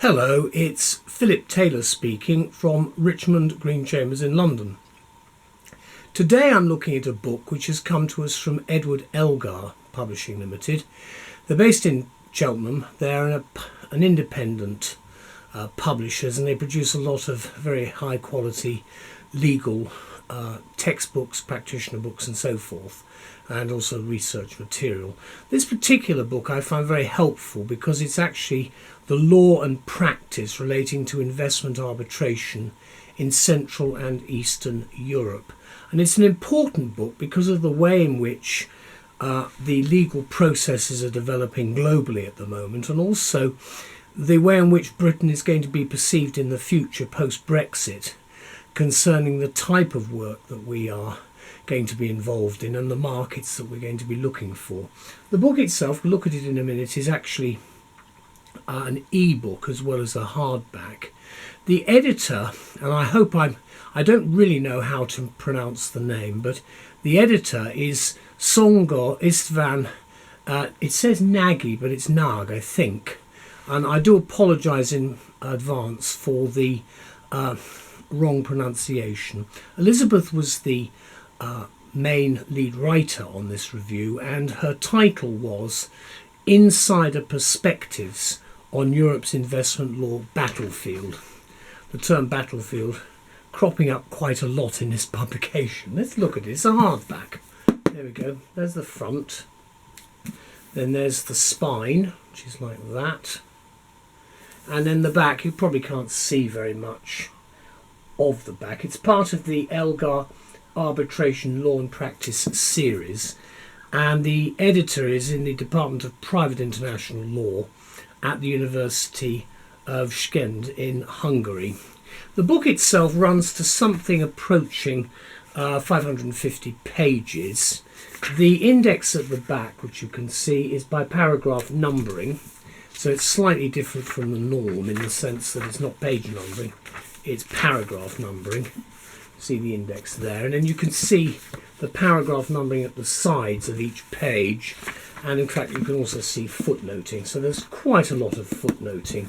Hello, it's Philip Taylor speaking from Richmond Green Chambers in London. Today I'm looking at a book which has come to us from Edward Elgar Publishing Limited. They're based in Cheltenham. They're an independent publishers, and they produce a lot of very high quality legal textbooks, practitioner books and so forth, and also research material. This particular book I find very helpful because it's actually the law and practice relating to investment arbitration in Central and Eastern Europe. And it's an important book because of the way in which the legal processes are developing globally at the moment, and also the way in which Britain is going to be perceived in the future post-Brexit concerning the type of work that we are going to be involved in and the markets that we're going to be looking for. The book itself, we'll look at it in a minute, is actually an ebook as well as a hardback. The editor, and I don't really know how to pronounce the name, but the editor is Csongor, Istvan. It says Nagy, but it's Nag, I think. And I do apologise in advance for the wrong pronunciation. Elizabeth was the main lead writer on this review, and her title was Insider Perspectives on Europe's Investment Law Battlefield. The term battlefield cropping up quite a lot in this publication. Let's look at it. It's a hardback. There we go. There's the front. Then there's the spine, which is like that. And then the back, you probably can't see very much of the back. It's part of the Elgar Arbitration Law and Practice series, and the editor is in the Department of Private International Law at the University of Szeged in Hungary. The book itself runs to something approaching 550 pages. The index at the back, which you can see, is by paragraph numbering, so it's slightly different from the norm in the sense that it's not page numbering, it's paragraph numbering. See the index there, and then you can see the paragraph numbering at the sides of each page, and in fact you can also see footnoting, so there's quite a lot of footnoting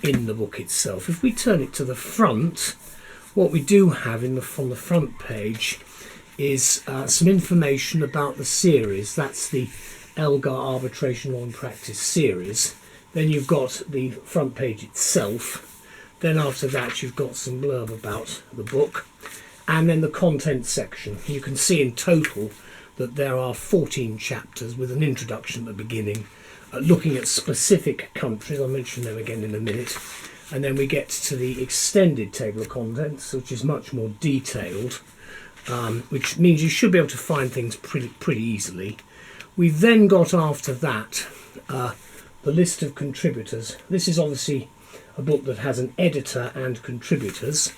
in the book itself. If we turn it to the front, what we do have on the front page is some information about the series. That's the Elgar Arbitration Law and Practice series. Then you've got the front page itself. Then after that you've got some blurb about the book, and then the content section. You can see in total that there are 14 chapters with an introduction at the beginning, looking at specific countries. I'll mention them again in a minute. And then we get to the extended table of contents, which is much more detailed, which means you should be able to find things pretty easily. We've then got after that the list of contributors. This is obviously a book that has an editor and contributors,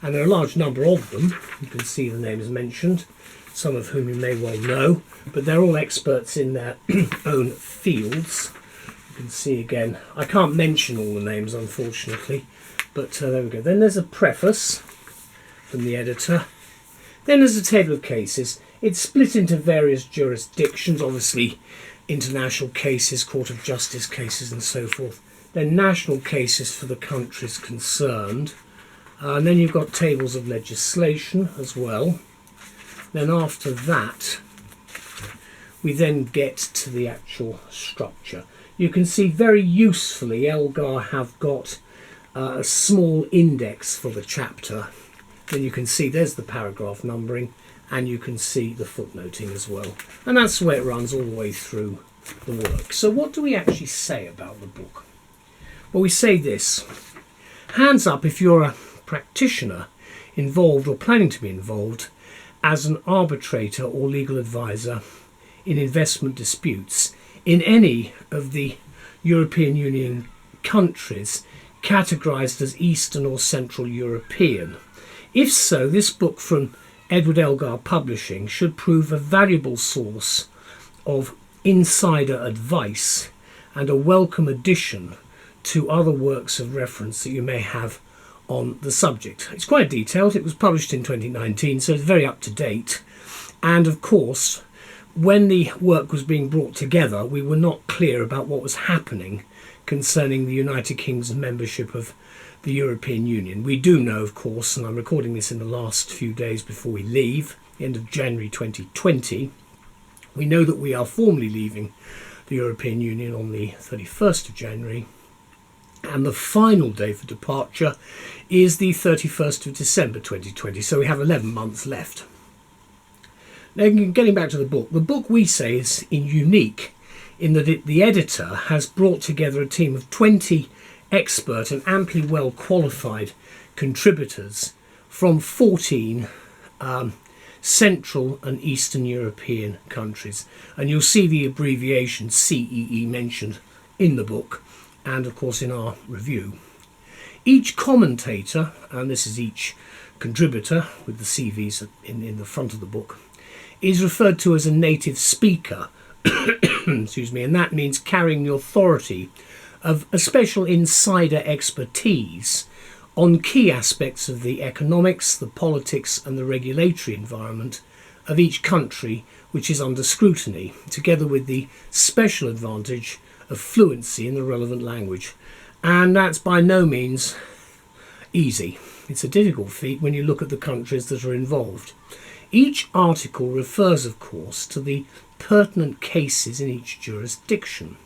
and there are a large number of them. You can see the names mentioned, some of whom you may well know, but they're all experts in their own fields. You can see again, I can't mention all the names unfortunately, but there we go. Then there's a preface from the editor. Then there's a table of cases. It's split into various jurisdictions, obviously international cases, Court of Justice cases and so forth. Then national cases for the countries concerned. And then you've got tables of legislation as well. Then after that, we then get to the actual structure. You can see very usefully Elgar have got a small index for the chapter. Then you can see there's the paragraph numbering, and you can see the footnoting as well. And that's the way it runs all the way through the work. So what do we actually say about the book? Well, we say this. Hands up if you're a practitioner involved or planning to be involved as an arbitrator or legal advisor in investment disputes in any of the European Union countries categorized as Eastern or Central European. If so, this book from Edward Elgar Publishing should prove a valuable source of insider advice and a welcome addition to other works of reference that you may have on the subject. It's quite detailed. It was published in 2019, so it's very up to date. And of course, when the work was being brought together, we were not clear about what was happening concerning the United Kingdom's membership of the European Union. We do know, of course, and I'm recording this in the last few days before we leave, the end of January 2020, we know that we are formally leaving the European Union on the 31st of January, and the final day for departure is the 31st of December 2020, so we have 11 months left. Now, getting back to the book we say is unique in that the editor has brought together a team of 20 expert and amply well qualified contributors from 14 Central and Eastern European countries, and you'll see the abbreviation CEE mentioned in the book and of course in our review. Each commentator, and this is each contributor with the CVs in the front of the book, is referred to as a native speaker excuse me, and that means carrying the authority of a special insider expertise on key aspects of the economics, the politics and the regulatory environment of each country which is under scrutiny, together with the special advantage of fluency in the relevant language. And that's by no means easy. It's a difficult feat when you look at the countries that are involved. Each article refers, of course, to the pertinent cases in each jurisdiction.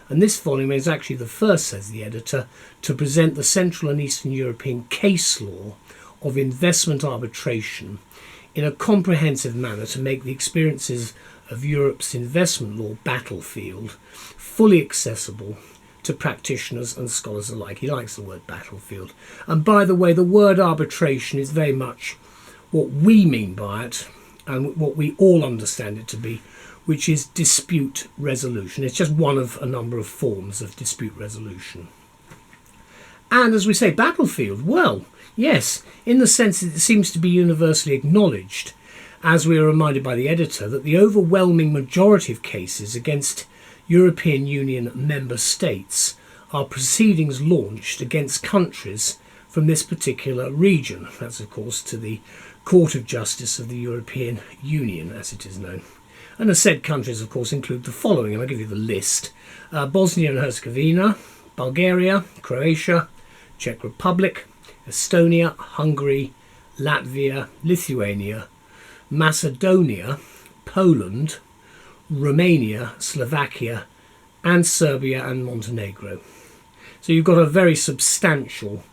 And this volume is actually the first, says the editor, to present the Central and Eastern European case law of investment arbitration in a comprehensive manner to make the experiences of Europe's investment law battlefield fully accessible to practitioners and scholars alike. He likes the word battlefield. And by the way, the word arbitration is very much what we mean by it and what we all understand it to be, which is dispute resolution. It's just one of a number of forms of dispute resolution. And as we say, battlefield, well, yes, in the sense that it seems to be universally acknowledged, as we are reminded by the editor, that the overwhelming majority of cases against European Union member states are proceedings launched against countries from this particular region. That's, of course, to the Court of Justice of the European Union, as it is known. And the said countries, of course, include the following, and I'll give you the list. Bosnia and Herzegovina, Bulgaria, Croatia, Czech Republic, Estonia, Hungary, Latvia, Lithuania, Macedonia, Poland, Romania, Slovakia, and Serbia and Montenegro. So you've got a very substantial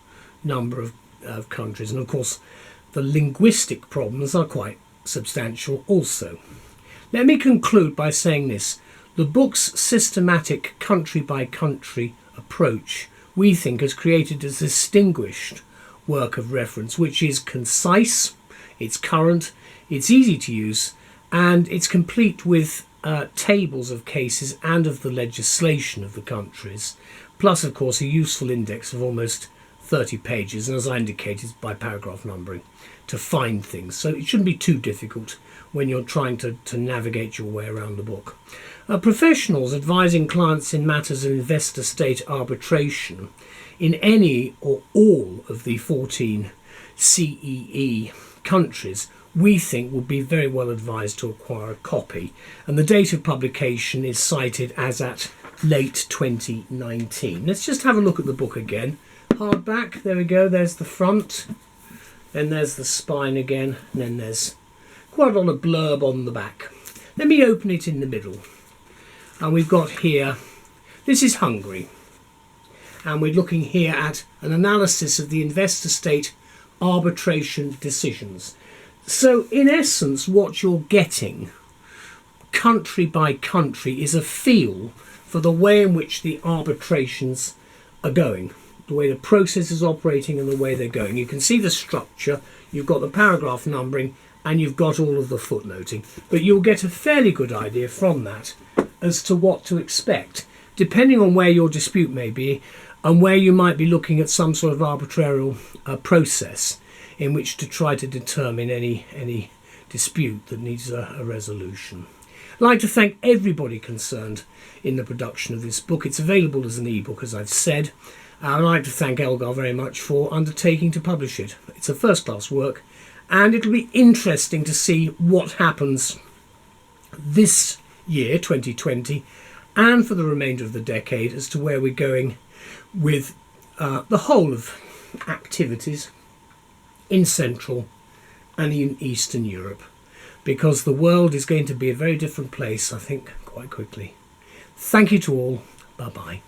number of countries, and of course the linguistic problems are quite substantial also. Let me conclude by saying this. The book's systematic country-by-country approach, we think, has created a distinguished work of reference which is concise, it's current, it's easy to use, and it's complete with tables of cases and of the legislation of the countries, plus, of course, a useful index of almost 30 pages, and as I indicated, by paragraph numbering, to find things. So it shouldn't be too difficult when you're trying to navigate your way around the book. Professionals advising clients in matters of investor-state arbitration in any or all of the 14 CEE countries, we think would be very well advised to acquire a copy. And the date of publication is cited as at late 2019. Let's just have a look at the book again. Hardback, there we go, there's the front, then there's the spine again, and then there's quite a lot of blurb on the back. Let me open it in the middle. And we've got here, this is Hungary. And we're looking here at an analysis of the investor-state arbitration decisions. So in essence, what you're getting, country by country, is a feel for the way in which the arbitrations are going, the way the process is operating and the way they're going. You can see the structure, you've got the paragraph numbering, and you've got all of the footnoting. But you'll get a fairly good idea from that as to what to expect, depending on where your dispute may be and where you might be looking at some sort of arbitrarial process in which to try to determine any dispute that needs a resolution. I'd like to thank everybody concerned in the production of this book. It's available as an ebook, as I've said. I'd like to thank Elgar very much for undertaking to publish it. It's a first-class work, and it'll be interesting to see what happens this year, 2020, and for the remainder of the decade, as to where we're going with the whole of activities in Central and in Eastern Europe, because the world is going to be a very different place, I think, quite quickly. Thank you to all. Bye-bye.